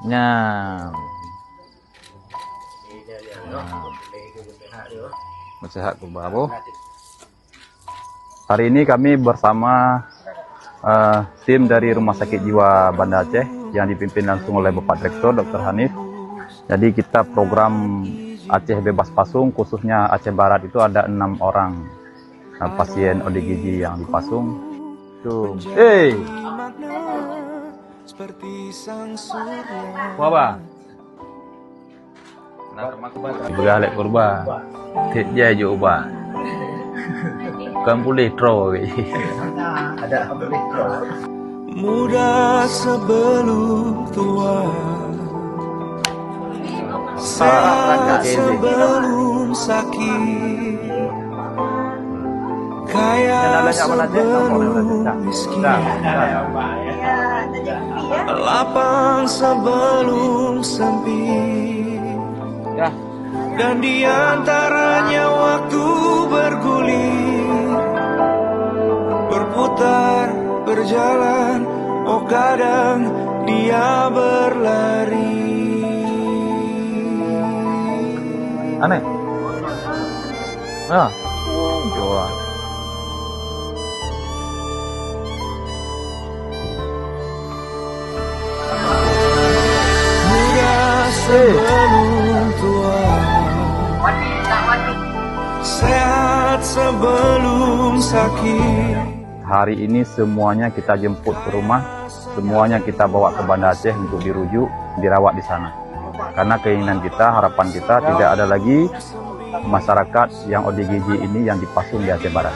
Nah, sehat tuh Babo. Hari ini kami bersama tim dari Rumah Sakit Jiwa Banda Aceh yang dipimpin langsung oleh Bapak Direktur Dr. Hanif. Jadi kita program Aceh Bebas Pasung, khususnya Aceh Barat itu ada 6 orang pasien ODGJ yang dipasung. Tuh, apa? Bergalak kurba, dia juga kan boleh throw. Ada boleh throw. Muda sebelum tua, sehat sebelum sakit, kaya sebelum miskin, lapang sebelum sempit, dan diantaranya waktu bergulir, berputar, berjalan, oh kadang dia berlari. Aneh. Ah. Dua. Muda sebelum tua, sehat sebelum sakit. Hari ini semuanya kita jemput ke rumah, semuanya kita bawa ke Banda Aceh untuk dirujuk, dirawat di sana. Karena keinginan kita, harapan kita tidak ada lagi masyarakat yang ODGJ ini yang dipasung di Aceh Barat.